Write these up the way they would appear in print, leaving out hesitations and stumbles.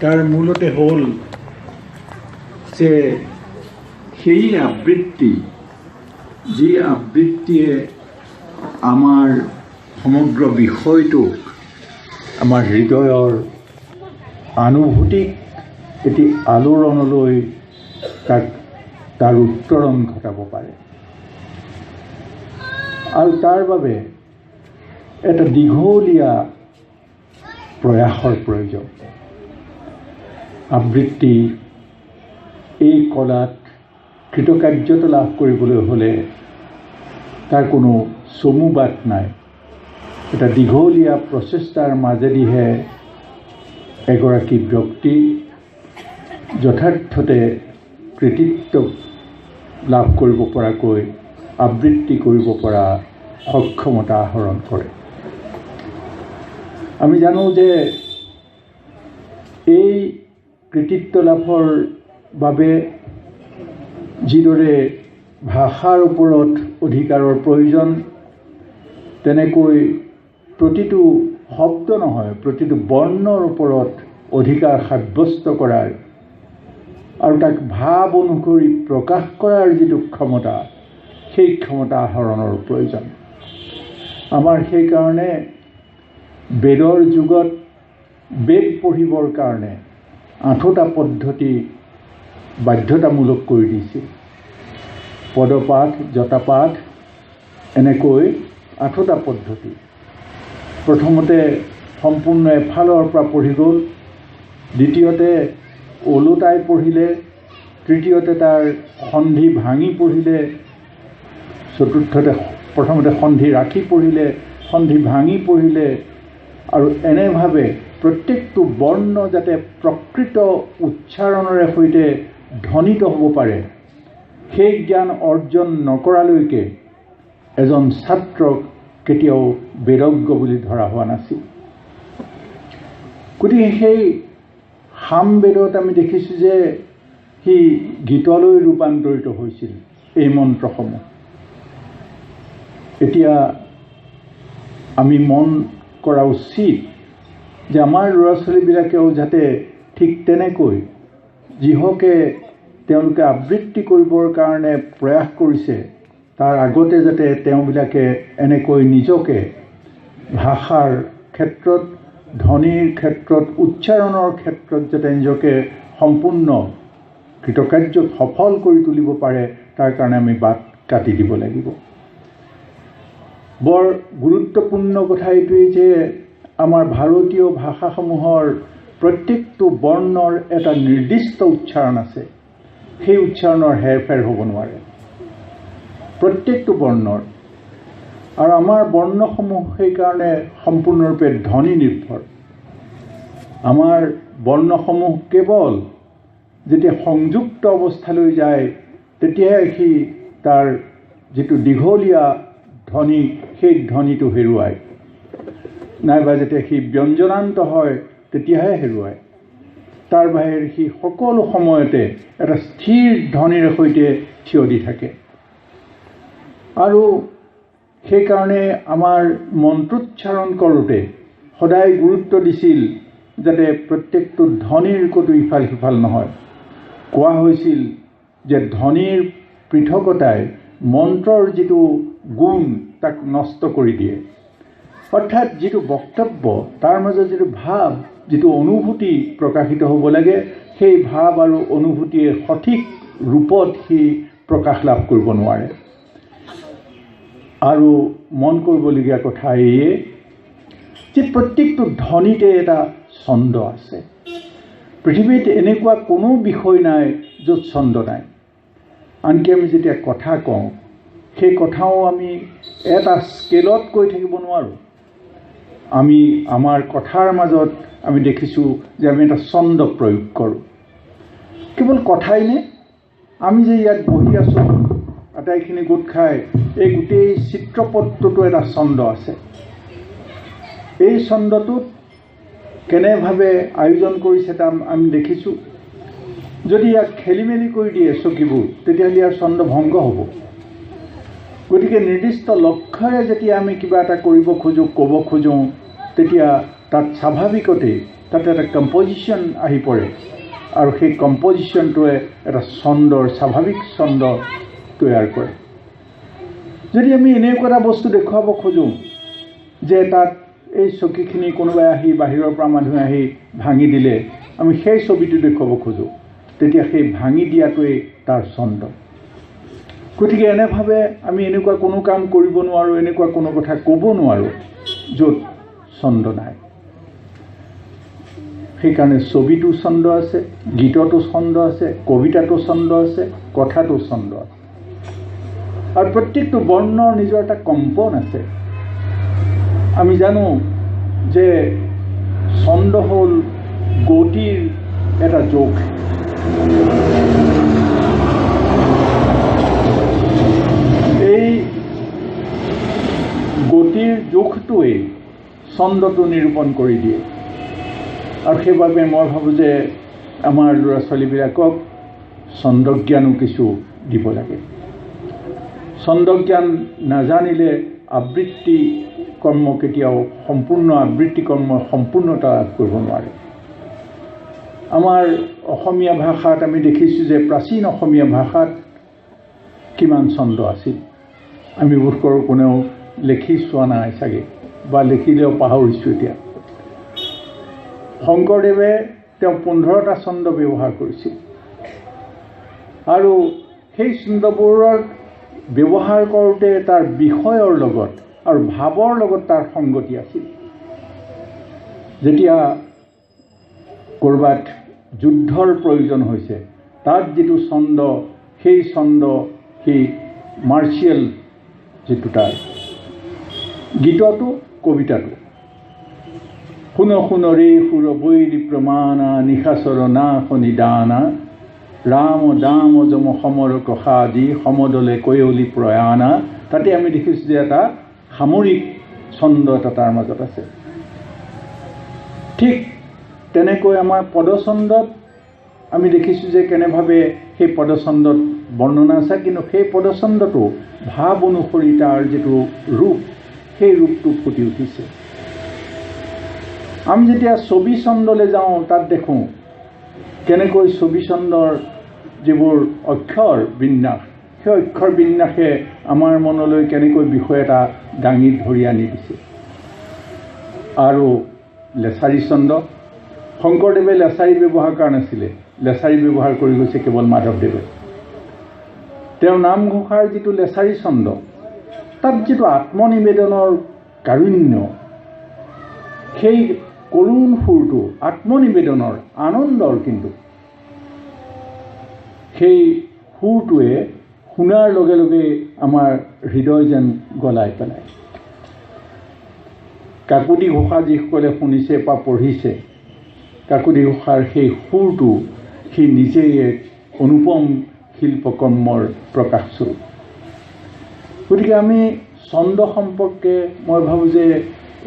তাৰ মূলতে হ'ল যে সেই আবৃত্তি, যি আবৃত্তিয়ে আমাৰ সমগ্ৰ বিষয়টোক আমাৰ হৃদয়ৰ আনুভূতিক এটি আলোড়নলৈ তাৰ উত্তৰণ ঘটাব পাৰে। আৰু তাৰ বাবে এটা দীঘলীয়া প্ৰয়াসৰ প্ৰয়োজন। আবৃত্তি এই কলাত কৃতকাৰ্যতা লাভ কৰিবলৈ হ'লে তাৰ কোনো চমু বাট নাই। এটা দীঘলীয়া প্ৰচেষ্টাৰ মাজেদিহে এগৰাকী ব্যক্তি যথাৰ্থতে কৃতিত্ব লাভ কৰিব পৰাকৈ আবৃত্তি কৰিব পৰা সক্ষমতা আহৰণ কৰে। আমি জানো যে এই কৃতিত্ব লাভৰ বাবে যিদৰে ভাষাৰ ওপৰত অধিকাৰৰ প্ৰয়োজন, তেনেকৈ প্ৰতিটো শব্দ নহয়, প্ৰতিটো বৰ্ণৰ ওপৰত অধিকাৰ সাব্যস্ত কৰাৰ আৰু তাক ভাৱ অনুসৰি প্ৰকাশ কৰাৰ যিটো ক্ষমতা, সেই ক্ষমতা আহৰণৰ প্ৰয়োজন। আমাৰ সেইকাৰণে বেদৰ যুগত বেদ পঢ়িবৰ কাৰণে 8টা পদ্ধতি বাধ্যতামূলক কৰি দিছিল। পদপাঠ, জটাপাঠ, এনেকৈ 8টা পদ্ধতি। প্ৰথমতে সম্পূৰ্ণ এফালৰ পৰা পঢ়ি গ'ল, দ্বিতীয়তে ওলোটাই পঢ়িলে, তৃতীয়তে তাৰ সন্ধি ভাঙি পঢ়িলে, চতুৰ্থতে প্ৰথমতে সন্ধি ৰাখি পঢ়িলে, সন্ধি ভাঙি পঢ়িলে, আৰু এনেভাৱে প্ৰত্যেকটো বৰ্ণ যাতে প্ৰকৃত উচ্চাৰণৰে সৈতে ধ্বনিত হ'ব পাৰে, সেই জ্ঞান অৰ্জন নকৰালৈকে এজন ছাত্ৰক কেতিয়াও বেদজ্ঞ বুলি ধৰা হোৱা নাছিল। গতিকে সেই সামবেদত আমি দেখিছোঁ যে সি গীতলৈ ৰূপান্তৰিত হৈছিল এই মন্ত্ৰসমূহ। এতিয়া আমি মন কৰা উচিত যে আমাৰ ল'ৰা ছোৱালীবিলাকেও যাতে ঠিক তেনেকৈ যিহকে তেওঁলোকে আবৃত্তি কৰিবৰ কাৰণে প্ৰয়াস কৰিছে, তাৰ আগতে যাতে তেওঁবিলাকে এনেকৈ নিজকে ভাষাৰ ক্ষেত্ৰত, ধ্বনিৰ ক্ষেত্ৰত, উচ্চাৰণৰ ক্ষেত্ৰত যাতে নিজকে সম্পূৰ্ণ কৃতকাৰ্যত সফল কৰি তুলিব পাৰে, তাৰ কাৰণে আমি বাট কাটি দিব লাগিব। বৰ গুৰুত্বপূৰ্ণ কথা এইটোৱেই যে আমাৰ ভাৰতীয় ভাষাসমূহৰ প্ৰত্যেকটো বৰ্ণৰ এটা নিৰ্দিষ্ট উচ্চাৰণ আছে। সেই উচ্চাৰণৰ হেৰফেৰ হ'ব নোৱাৰে, প্ৰত্যেকটো বৰ্ণৰ। আৰু আমাৰ বৰ্ণসমূহ সেইকাৰণে সম্পূৰ্ণৰূপে ধ্বনি নিৰ্ভৰ। আমাৰ বৰ্ণসমূহ কেৱল যেতিয়া সংযুক্ত অৱস্থালৈ যায়, তেতিয়াহে সি তাৰ যিটো দীঘলীয়া ধ্বনি, সেই ধ্বনিটো হেৰুৱায়, নাইবা যেতিয়া সি ব্যঞ্জনান্ত হয় তেতিয়াহে হেৰুৱায়। তাৰ বাহিৰে সি সকলো সময়তে এটা স্থিৰ ধ্বনিৰ সৈতে থিয় দি থাকে। আৰু সেইকাৰণে আমাৰ মন্ত্ৰোচ্চাৰণ কৰোঁতে সদায় গুৰুত্ব দিছিল যাতে প্ৰত্যেকটো ধ্বনিৰ ক'তো ইফাল সিফাল নহয়। কোৱা হৈছিল যে ধ্বনিৰ পৃথকতাই মন্ত্ৰৰ যিটো গুণ তাক নষ্ট কৰি দিয়ে। অৰ্থাৎ যিটো বক্তব্য, তাৰ মাজত যিটো ভাৱ, যিটো অনুভূতি প্ৰকাশিত হ'ব লাগে, সেই ভাৱ আৰু অনুভূতিয়ে সঠিক ৰূপত সি প্ৰকাশ লাভ কৰিব নোৱাৰে। আৰু মন কৰিবলগীয়া কথা এইয়ে যে প্ৰত্যেকটো ধ্বনিতে এটা ছন্দ আছে। পৃথিৱীত এনেকুৱা কোনো বিষয় নাই য'ত ছন্দ নাই। আনকি আমি যেতিয়া কথা কওঁ, সেই কথাও আমি এটা স্কেলত কৈ থাকিব নোৱাৰোঁ। আমি আমাৰ কথাৰ মাজত আমি দেখিছোঁ যে আমি এটা ছন্দ প্ৰয়োগ কৰোঁ। কেৱল কথাই নে, আমি যে ইয়াত বহি আছোঁ আটাইখিনি গোট খাই, এই গোটেই চিত্ৰপটটোতো এটা ছন্দ আছে। এই ছন্দটোত কেনেভাৱে আয়োজন কৰিছে তাক আমি দেখিছোঁ। যদি ইয়াক খেলি মেলি কৰি দিয়ে চকীবোৰ, তেতিয়াহ'লে ইয়াৰ ছন্দ ভংগ হ'ব। গতিকে নিৰ্দিষ্ট লক্ষ্যৰে যেতিয়া আমি কিবা এটা কৰিব খোজোঁ, ক'ব খোজোঁ, তেতিয়া তাত স্বাভাৱিকতে তাতে এটা কম্পজিশ্যন আহি পৰে আৰু সেই কম্পজিশ্যনটোৱে এটা ছন্দৰ স্বাভাৱিক ছন্দ তৈয়াৰ কৰে। যদি আমি এনেকুৱা এটা বস্তু দেখুৱাব খোজোঁ যে তাত এই চকীখিনি কোনোবাই আহি বাহিৰৰ পৰা মানুহে আহি ভাঙি দিলে, আমি সেই ছবিটো দেখুৱাব খোজোঁ, তেতিয়া সেই ভাঙি দিয়াটোৱেই তাৰ ছন্দ। গতিকে এনেভাৱে আমি এনেকুৱা কোনো কাম কৰিব নোৱাৰোঁ, এনেকুৱা কোনো কথা ক'ব নোৱাৰোঁ য'ত ছন্দ নাই। সেইকাৰণে ছবিটো ছন্দ আছে, গীতটো ছন্দ আছে, কবিতাটো ছন্দ আছে, কথাটো ছন্দ আছে, আৰু প্ৰত্যেকটো বৰ্ণৰ নিজৰ এটা কম্পন আছে। আমি জানো যে ছন্দ হ'ল গতিৰ এটা জোখ। এই গতিৰ জোখটোৱেই ছন্দটো নিৰূপণ কৰি দিয়ে। আৰু সেইবাবে মই ভাবোঁ যে আমাৰ ল'ৰা ছোৱালীবিলাকক ছন্দজ্ঞানো কিছু দিব লাগে। ছন্দজ্ঞান নাজানিলে আবৃত্তি কৰ্ম কেতিয়াও সম্পূৰ্ণ আবৃত্তি কৰ্ম সম্পূৰ্ণতা লাভ কৰিব নোৱাৰে। আমাৰ অসমীয়া ভাষাত আমি দেখিছোঁ যে প্ৰাচীন অসমীয়া ভাষাত কিমান ছন্দ আছিল। আমি বোধ কৰোঁ কোনেও লিখি চোৱা নাই চাগে, বা লিখিলেও পাহৰিছোঁ এতিয়া। শংকৰদেৱে তেওঁ 15টা ছন্দ ব্যৱহাৰ কৰিছিল, আৰু সেই ছন্দবোৰৰ ব্যৱহাৰ কৰোঁতে তাৰ বিষয়ৰ লগত আৰু ভাৱৰ লগত তাৰ সংগতি আছিল। যেতিয়া ক'ৰবাত যুদ্ধৰ প্ৰয়োজন হৈছে, তাত যিটো ছন্দ, সেই ছন্দ, সেই মাৰ্চিয়েল যিটো তাৰ গীতটো, কবিতাটো, শুন শুন ৰে সুৰ বৈৰি প্ৰমাণা, নিশাচৰ নাশ নিদানা, ৰাম দাম যম সমৰ প্ৰসাদী, সমদলে কৈয়লি প্ৰয়াণা, তাতে আমি দেখিছোঁ যে এটা সামৰিক ছন্দ এটা তাৰ মাজত আছে। ঠিক তেনেকৈ আমাৰ পদছন্দত আমি দেখিছোঁ যে কেনেভাৱে সেই পদছন্দত বৰ্ণনা আছে, কিন্তু সেই পদছন্দটো ভাৱ অনুসৰি তাৰ যিটো ৰূপ, সেই ৰূপটো ফুটি উঠিছে। আমি যেতিয়া ছবি ছন্দলৈ যাওঁ, তাত দেখোঁ কেনেকৈ ছবি ছন্দৰ যিবোৰ অক্ষৰ বিন্যাস, সেই অক্ষৰ বিন্যাসে আমাৰ মনলৈ কেনেকৈ বিষয় এটা দাঙি ধৰি আনি দিছে। আৰু লেছাৰী ছন্দ, শংকৰদেৱে লেছাৰী ব্যৱহাৰ কৰা নাছিলে, লেছাৰী ব্যৱহাৰ কৰি গৈছে কেৱল মাধৱদেৱে। তেওঁৰ নামঘোষাৰ যিটো লেছাৰী ছন্দ, তাত যিটো আত্মনিবেদনৰ কাৰুণ্য, সেই কৰুণ সুৰটো আত্মনিবেদনৰ, আনন্দৰ, কিন্তু সেই সুৰটোৱে শুনাৰ লগে লগে আমাৰ হৃদয় যেন গলাই পেলায়। কাকতি ঘোষা যিসকলে শুনিছে বা পঢ়িছে, কাকতি ঘোষাৰ সেই সুৰটো সি নিজেই এক অনুপম শিল্পকৰ্মৰ প্ৰকাশস্বৰূপ। গতিকে আমি ছন্দ সম্পৰ্কে মই ভাবোঁ যে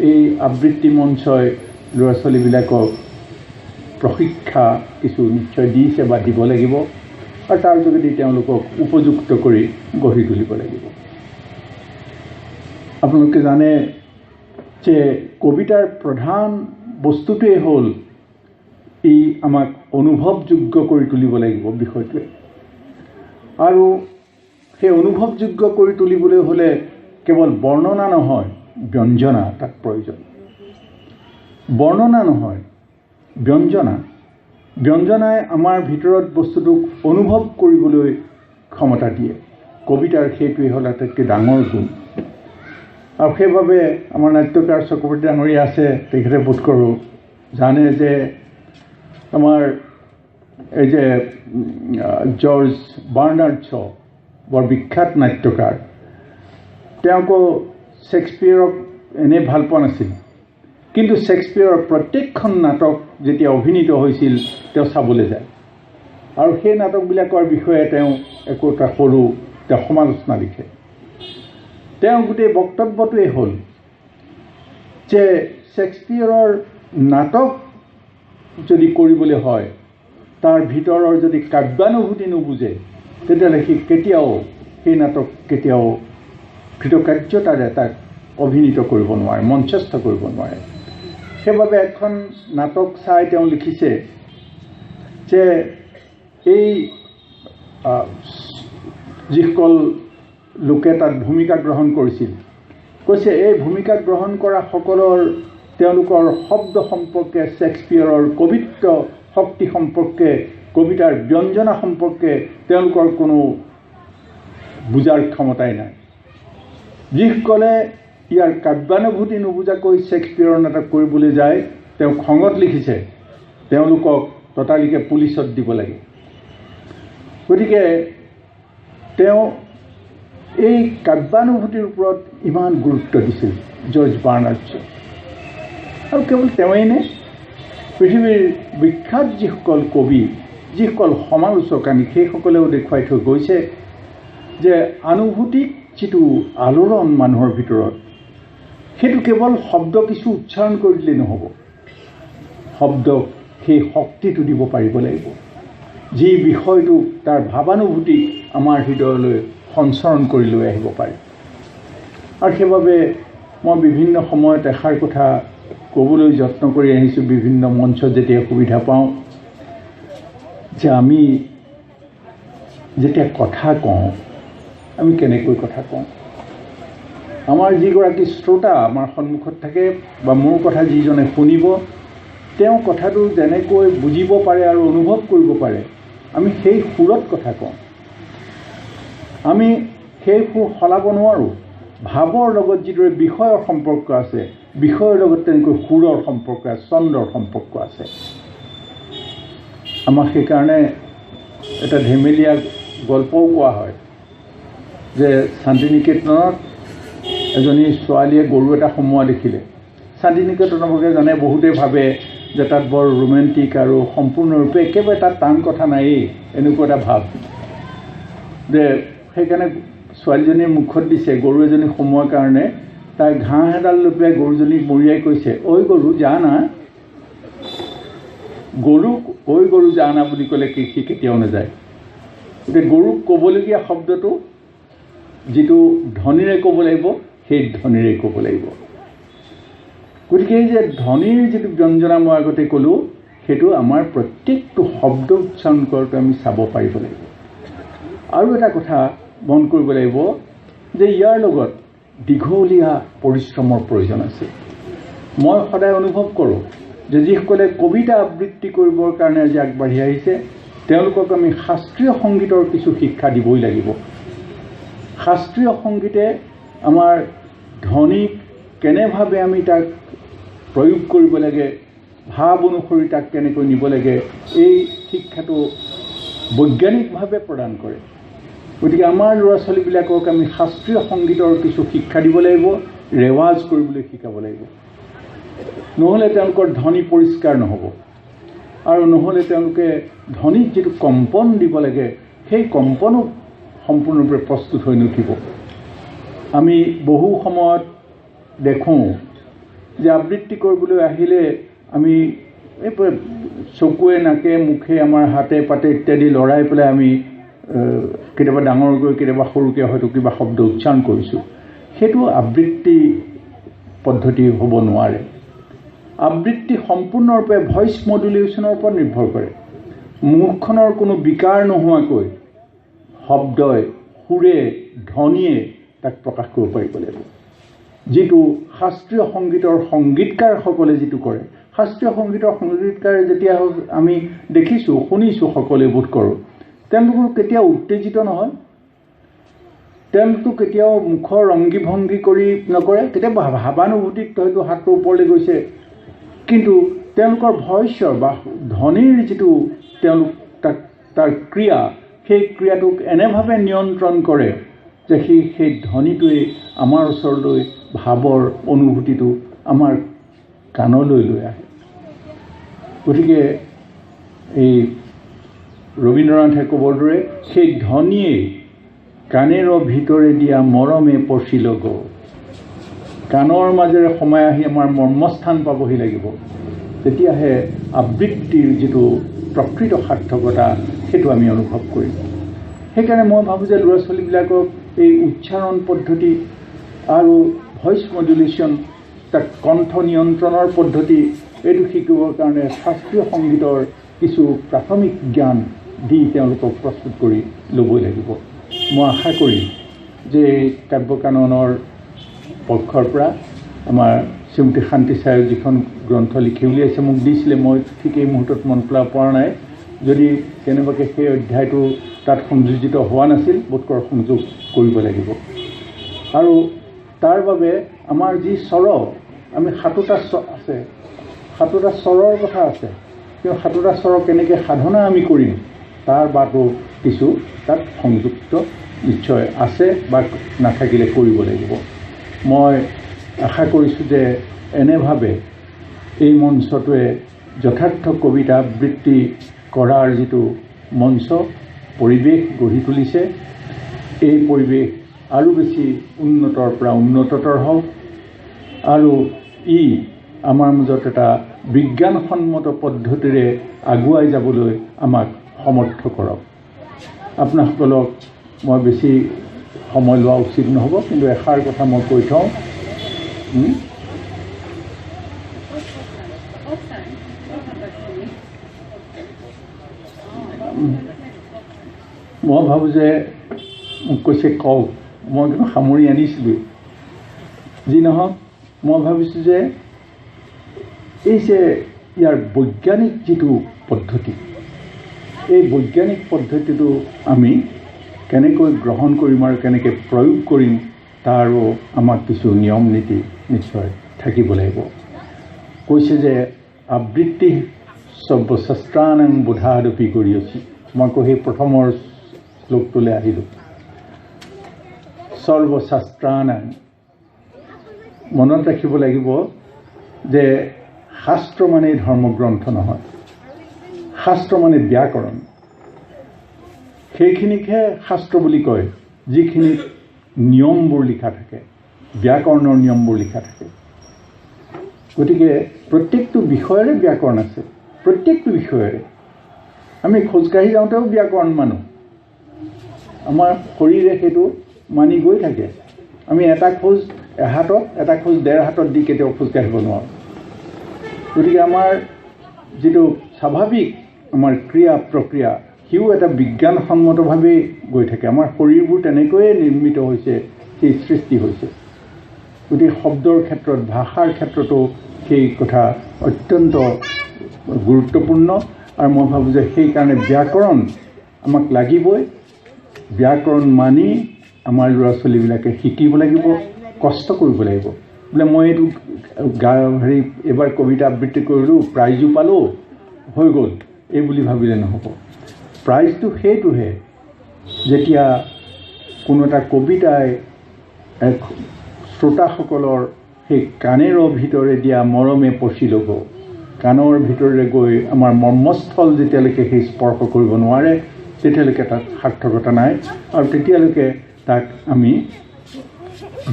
এই আবৃত্তি মঞ্চই ল'ৰা ছোৱালীবিলাকক প্ৰশিক্ষা কিছু নিশ্চয় দিছে বা দিব লাগিব, আৰু তাৰ যোগেদি তেওঁলোকক উপযুক্ত কৰি গঢ়ি তুলিব লাগিব। আপোনালোকে জানে যে কবিতাৰ প্ৰধান বস্তুটোৱেই হ'ল ই আমাক অনুভৱযোগ্য কৰি তুলিব লাগিব বিষয়টোৱে, আৰু সেই অনুভৱযোগ্য কৰি তুলিবলৈ হ'লে কেৱল বৰ্ণনা নহয়, ব্যঞ্জনা তাত প্ৰয়োজন। বৰ্ণনা নহয়, ব্যঞ্জনা। ব্যঞ্জনাই আমাৰ ভিতৰত বস্তুটোক অনুভৱ কৰিবলৈ ক্ষমতা দিয়ে। কবিতাৰ সেইটোৱেই হ'ল আটাইতকৈ ডাঙৰ গুণ। আৰু সেইবাবে আমাৰ নাট্যকাৰ চক্ৰৱৰ্তী ডাঙৰীয়া আছে, তেখেতে বোধ কৰোঁ জানে যে আমাৰ এই যে জৰ্জ বাৰ্নাৰ্ড শ্বো বৰ বিখ্যাত নাট্যকাৰ, তেওঁকো শ্বেক্সপিয়েৰক এনেই ভাল পোৱা নাছিল, কিন্তু শ্বেক্সপিয়েৰৰ প্ৰত্যেকখন নাটক যেতিয়া অভিনীত হৈছিল তেওঁ চাবলৈ যায়, আৰু সেই নাটকবিলাকৰ বিষয়ে তেওঁ একোটা সৰু তেওঁ সমালোচনা লিখে। তেওঁ গোটেই বক্তব্যটোৱেই হ'ল যে শ্বেক্সপিয়েৰৰ নাটক যদি কৰিবলৈ হয়, তাৰ ভিতৰৰ যদি কাব্যানুভূতি নুবুজে, তেতিয়াহ'লে সি কেতিয়াও সেই নাটক কেতিয়াও কৃতকাৰ্যতাৰে তাক অভিনীত কৰিব নোৱাৰে, মঞ্চস্থ কৰিব নোৱাৰে। সেইবাবে এখন নাটক চাই তেওঁ লিখিছে যে এই যিসকল লোকে তাত ভূমিকা গ্ৰহণ কৰিছিল কৈছে এই ভূমিকা গ্ৰহণ কৰা সকলৰ তেওঁলোকৰ শব্দ সম্পৰ্কে শেক্সপিয়াৰৰ কবিত্ব শক্তি সম্পৰ্কে কবিতাৰ ব্যঞ্জনা সম্পৰ্কে তেওঁলোকৰ কোনো বুজাৰ ক্ষমতাই নাই যিসকলে ইয়াৰ কাব্যানুভূতি নুবুজাকৈ শেক্সপিয়াৰৰ নাটক কৰিবলৈ যায় তেওঁ খঙত লিখিছে তেওঁলোকক ততালিকে পুলিচত দিব লাগে গতিকে তেওঁ এই কাব্যানুভূতিৰ ওপৰত ইমান গুৰুত্ব দিছিল জৰ্জ বাৰ্নাৰ্ড শ্বয়ে আৰু কেৱল তেওঁই নে পৃথিৱীৰ বিখ্যাত যিসকল কবি যিসকল সমালোচক আমি সেইসকলেও দেখুৱাই থৈ গৈছে যে আনুভূতিক যিটো আলোড়ন মানুহৰ ভিতৰত সেইটো কেৱল শব্দ কিছু উচ্চাৰণ কৰি দিলে নহ'ব শব্দক সেই শক্তিটো দিব পাৰিব লাগিব যি বিষয়টো তাৰ ভাৱানুভূতি আমাৰ হৃদয়লৈ সঞ্চৰণ কৰি লৈ আহিব পাৰে আৰু সেইবাবে মই বিভিন্ন সময়ত এষাৰ কথা ক'বলৈ যত্ন কৰি আহিছোঁ বিভিন্ন মঞ্চত যেতিয়া সুবিধা পাওঁ যে আমি যেতিয়া কথা কওঁ আমি কেনেকৈ কথা কওঁ আমাৰ যিগৰাকী শ্ৰোতা আমাৰ সন্মুখত থাকে বা মোৰ কথা যিজনে শুনিব তেওঁ কথাটো যেনেকৈ বুজিব পাৰে আৰু অনুভৱ কৰিব পাৰে আমি সেই সুৰত কথা কওঁ আমি সেই সুৰ সলাব নোৱাৰোঁ ভাৱৰ লগত যিদৰে বিষয়ৰ সম্পৰ্ক আছে বিষয়ৰ লগত তেনেকৈ সুৰৰ সম্পৰ্ক আছে ছন্দৰ সম্পৰ্ক আছে আমাক সেইকাৰণে এটা ধেমেলীয়া গল্পও কোৱা হয় যে শান্তিনিকেতনত এজনী ছোৱালীয়ে গৰু এটা সোমোৱা দেখিলে শান্তিনিকেতনৰ ಬಗ್ಗೆ জানে বহুতে ভাবে যে তাত বৰ ৰোমেণ্টিক আৰু সম্পূৰ্ণৰূপে একেবাৰে তাত টান কথা নায়েই এনেকুৱা এটা ভাৱ যে সেইকাৰণে ছোৱালীজনীৰ মুখত দিছে গৰু এজনী সোমোৱাৰ কাৰণে তাই ঘাঁহ এডাল লৈ পেলাই গৰুজনীক মৰিয়াই কৈছে ঐ গৰু যা না গৰুক ঐ গৰু যা না বুলি ক'লে সি কেতিয়াও নাযায় গতিকে গৰুক ক'বলগীয়া শব্দটো যিটো ধ্বনিৰে ক'ব লাগিব সেই ধ্বনিৰে ক'ব লাগিব গতিকে এই যে ধ্বনিৰ যিটো ব্যঞ্জনা মই আগতে ক'লোঁ সেইটো আমাৰ প্ৰত্যেকটো শব্দ উচ্চাৰণ কৰোঁতে আমি চাব পাৰিব লাগিব আৰু এটা কথা মন কৰিব লাগিব যে ইয়াৰ লগত দীঘলীয়া পৰিশ্ৰমৰ প্ৰয়োজন আছে মই সদায় অনুভৱ কৰোঁ যে যিসকলে কবিতা আবৃত্তি কৰিবৰ কাৰণে আজি আগবাঢ়ি আহিছে তেওঁলোকক আমি শাস্ত্ৰীয় সংগীতৰ কিছু শিক্ষা দিবই লাগিব শাস্ত্ৰীয় সংগীতে আমাৰ ধ্বনিক কেনেভাৱে আমি তাক প্ৰয়োগ কৰিব লাগে ভাৱ অনুসৰি তাক কেনেকৈ নিব লাগে এই শিক্ষাটো বৈজ্ঞানিকভাৱে প্ৰদান কৰে গতিকে আমাৰ ল'ৰা ছোৱালীবিলাকক আমি শাস্ত্ৰীয় সংগীতৰ কিছু শিক্ষা দিব লাগিব ৰেৱাজ কৰিবলৈ শিকাব লাগিব নহ'লে তেওঁলোকৰ ধ্বনি পৰিষ্কাৰ নহ'ব আৰু নহ'লে তেওঁলোকে ধ্বনিত যিটো কম্পন দিব লাগে সেই কম্পনো সম্পূৰ্ণৰূপে প্ৰস্তুত হৈ নুঠিব আমি বহু সময়ত দেখোঁ যে আবৃত্তি কৰিবলৈ আহিলে আমি এই চকুৱে নাকে মুখে আমাৰ হাতে পাতে ইত্যাদি লৰাই পেলাই আমি কেতিয়াবা ডাঙৰকৈ কেতিয়াবা সৰুকৈ হয়তো কিবা শব্দ উচ্চাৰণ কৰিছোঁ সেইটো আবৃত্তি পদ্ধতি হ'ব নোৱাৰে আবৃত্তি সম্পূৰ্ণৰূপে ভইচ মডুলেশ্যনৰ ওপৰত নিৰ্ভৰ কৰে মুখখনৰ কোনো বিকাৰ নোহোৱাকৈ শব্দই সুৰে ধ্বনিয়ে তাক প্ৰকাশ কৰিব পাৰিব লাগিব যিটো শাস্ত্ৰীয় সংগীতৰ সংগীতকাৰসকলে যিটো কৰে শাস্ত্ৰীয় সংগীতৰ সংগীতকাৰে যেতিয়া আমি দেখিছোঁ শুনিছোঁ সকলোৱে বোধ কৰোঁ তেওঁলোকৰ কেতিয়াও উত্তেজিত নহয় তেওঁলোকো কেতিয়াও মুখৰ ৰংগী ভংগী কৰি নকৰে কেতিয়াবা ভাৱানুভূতিত হয়তো হাতটো ওপৰলৈ গৈছে কিন্তু তেওঁলোকৰ ভইচৰ বা ধ্বনিৰ যিটো তেওঁলোক তাৰ ক্ৰিয়া সেই ক্ৰিয়াটোক এনেভাৱে নিয়ন্ত্ৰণ কৰে যে সেই ধ্বনিটোৱে আমাৰ ওচৰলৈ ভাৱৰ অনুভূতিটো আমাৰ কাণলৈ লৈ আহে গতিকে এই ৰবীন্দ্ৰনাথে ক'বৰ দৰে সেই ধ্বনিয়ে কাণেৰ ভিতৰে দিয়া মৰমে পচিল গ কাণৰ মাজেৰে সোমাই আহি আমাৰ মৰ্মস্থান পাবহি লাগিব তেতিয়াহে আবৃত্তিৰ যিটো প্ৰকৃত সাৰ্থকতা সেইটো আমি অনুভৱ কৰিম সেইকাৰণে মই ভাবোঁ যে ল'ৰা ছোৱালীবিলাকক এই উচ্চাৰণ পদ্ধতি আৰু ভইচ মডুলেশ্যন তাক কণ্ঠ নিয়ন্ত্ৰণৰ পদ্ধতি এইটো শিকিবৰ কাৰণে শাস্ত্ৰীয় সংগীতৰ কিছু প্ৰাথমিক জ্ঞান দি তেওঁলোকক প্ৰস্তুত কৰি ল'বই লাগিব। মই আশা কৰিম যে কাব্যকাননৰ পক্ষৰ পৰা আমাৰ শ্ৰীমতী শান্তি ছাৰে যিখন গ্ৰন্থ লিখি উলিয়াইছে মোক দিছিলে, মই ঠিক এই মুহূৰ্তত মন পেলাব পৰা নাই। যদি কেনেবাকৈ সেই অধ্যায়টো তাত সংযোজিত হোৱা নাছিল, বোধকৰ সংযোগ কৰিব লাগিব। আৰু তাৰ বাবে আমাৰ যি স্বৰ, আমি 7টা আছে, 7টা স্বৰৰ কথা আছে, কিন্তু 7টা স্বৰ কেনেকৈ সাধনা আমি কৰিম তাৰ বাটো কিছু তাত সংযুক্ত নিশ্চয় আছে বা নাথাকিলে কৰিব লাগিব। মই আশা কৰিছোঁ যে এনেভাৱে এই মঞ্চটোৱে যথাৰ্থ কবিতা আবৃত্তি কৰাৰ যিটো মঞ্চ পৰিৱেশ গঢ়ি তুলিছে, এই পৰিৱেশ আৰু বেছি উন্নতৰ পৰা উন্নততৰ হওক আৰু ই আমাৰ মাজত এটা বিজ্ঞানসন্মত পদ্ধতিৰে আগুৱাই যাবলৈ আমাক সমৰ্থ কৰক। আপোনাসকলক মই বেছি সময় লোৱা উচিত নহ'ব, কিন্তু এষাৰ কথা মই কৈ থওঁ। মই ভাবোঁ যে মোক কৈছে কওক, মই কিন্তু সামৰি আনিছিলোঁ। যি নহওক, মই ভাবিছোঁ যে এই যে ইয়াৰ বৈজ্ঞানিক যিটো পদ্ধতি, এই বৈজ্ঞানিক পদ্ধতিটো আমি কেনেকৈ গ্ৰহণ কৰিম আৰু কেনেকৈ প্ৰয়োগ কৰিম তাৰো আমাক কিছু নিয়ম নীতি নিশ্চয় থাকিব লাগিব। কৈছে যে আবৃত্তি সৰ্বশাস্ত্ৰানাং বোধাদপি কৰি আছে। মই আকৌ সেই প্ৰথমৰ শ্লোকটোলৈ আহিলোঁ। সৰ্বশাস্ত্ৰানাং, মনত ৰাখিব লাগিব যে শাস্ত্ৰ মানে ধৰ্মগ্ৰন্থ নহয়, শাস্ত্ৰ মানে ব্যাকৰণ। সেইখিনিকহে শাস্ত্ৰ বুলি কয় যিখিনিত নিয়মবোৰ লিখা থাকে, ব্যাকৰণৰ নিয়মবোৰ লিখা থাকে। গতিকে প্ৰত্যেকটো বিষয়ৰে ব্যাকৰণ আছে, প্ৰত্যেকটো বিষয়ৰে। আমি খোজকাঢ়ি যাওঁতেও ব্যাকৰণ মানো, আমাৰ শৰীৰে সেইটো মানি গৈ থাকে। আমি এটা খোজ এহাতত, এটা খোজ 1.5 হাতত দি কেতিয়াও খোজকাঢ়িব নোৱাৰোঁ। গতিকে আমাৰ যিটো স্বাভাৱিক আমাৰ ক্ৰিয়া প্ৰক্ৰিয়া, সিও এটা বিজ্ঞানসন্মতভাৱেই গৈ থাকে। আমাৰ শৰীৰবোৰ তেনেকৈয়ে নিৰ্মিত হৈছে, সেই সৃষ্টি হৈছে। গতিকে শব্দৰ ক্ষেত্ৰত, ভাষাৰ ক্ষেত্ৰতো সেই কথা অত্যন্ত গুৰুত্বপূৰ্ণ। আৰু মই ভাবোঁ যে সেইকাৰণে ব্যাকৰণ আমাক লাগিবই। ব্যাকৰণ মানি আমাৰ ল'ৰা ছোৱালীবিলাকে শিকিব লাগিব, কষ্ট কৰিব লাগিব। বোলে মই এইটো এইবাৰ কবিতা আবৃত্তি কৰিলোঁ, প্ৰাইজো পালোঁ, হৈ গ'ল, এই বুলি ভাবিলে নহ'ব। প্ৰাইজটো সেইটোহে যেতিয়া কোনো এটা কবিতাই শ্ৰোতাসকলৰ সেই কাণেৰৰ ভিতৰে দিয়া মৰমে পচি ল'ব, কাণৰ ভিতৰে গৈ আমাৰ মৰ্মস্থল যেতিয়ালৈকে সেই স্পৰ্শ কৰিব নোৱাৰে, তেতিয়ালৈকে তাত সাৰ্থকতা নাই। আৰু তেতিয়ালৈকে তাক আমি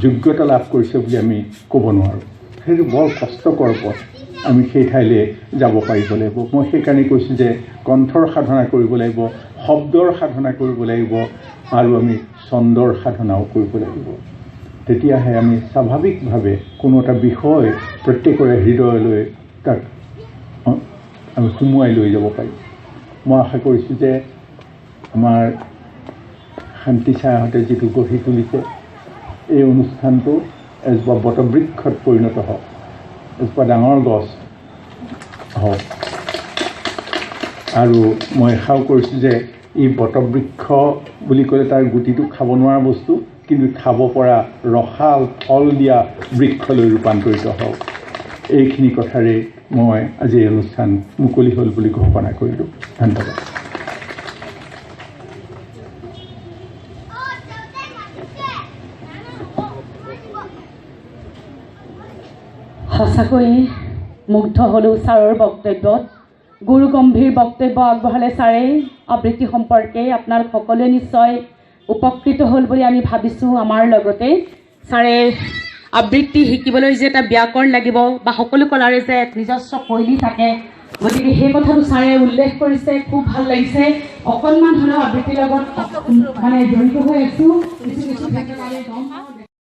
যোগ্যতা লাভ কৰিছে বুলি আমি ক'ব নোৱাৰোঁ। সেইটো বৰ কষ্টকৰ পথ, আমি সেই ঠাইলৈ যাব পাৰিব লাগিব। মই সেইকাৰণে কৈছোঁ যে কণ্ঠৰ সাধনা কৰিব লাগিব, শব্দৰ সাধনা কৰিব লাগিব, আৰু আমি ছন্দৰ সাধনাও কৰিব লাগিব। তেতিয়াহে আমি স্বাভাৱিকভাৱে কোনো এটা বিষয় প্ৰত্যেকৰে হৃদয়লৈ তাক আমি সুমুৱাই লৈ যাব পাৰিম। মই আশা কৰিছোঁ যে আমাৰ শান্তি ছাৰহঁতে যিটো গঢ়ি তুলিছে, এই অনুষ্ঠানটো এজোপা বটবৃক্ষত পৰিণত হওক, এজোপা ডাঙৰ গছ হওক। আৰু মই আশাও কৰিছোঁ যে এই বটবৃক্ষ বুলি ক'লে তাৰ গুটিটো খাব নোৱাৰা বস্তু, কিন্তু খাব পৰা ৰসাল ফল দিয়া বৃক্ষলৈ ৰূপান্তৰিত হওক। এইখিনি কথাৰে মই আজি এই অনুষ্ঠান মুকলি হ'ল বুলি ঘোষণা কৰিলোঁ। ধন্যবাদ। সঁচাকৈ মুগ্ধ হ'লোঁ ছাৰৰ বক্তব্যত। গুৰু গম্ভীৰ বক্তব্য আগবঢ়ালে ছাৰে আবৃত্তি সম্পৰ্কে। আপোনালোক সকলোৱে নিশ্চয় উপকৃত হ'ল বুলি আমি ভাবিছোঁ। আমাৰ লগতে ছাৰে আবৃত্তি শিকিবলৈ যে এটা ব্যাকৰণ লাগিব বা সকলো কলাৰে যে এক নিজস্ব শৈলী থাকে, গতিকে সেই কথাটো ছাৰে উল্লেখ কৰিছে, খুব ভাল লাগিছে। অকণমান হ'লেও আবৃত্তিৰ লগত মানে জড়িত হৈ আছোঁ, কিছু ক্ষেত্ৰত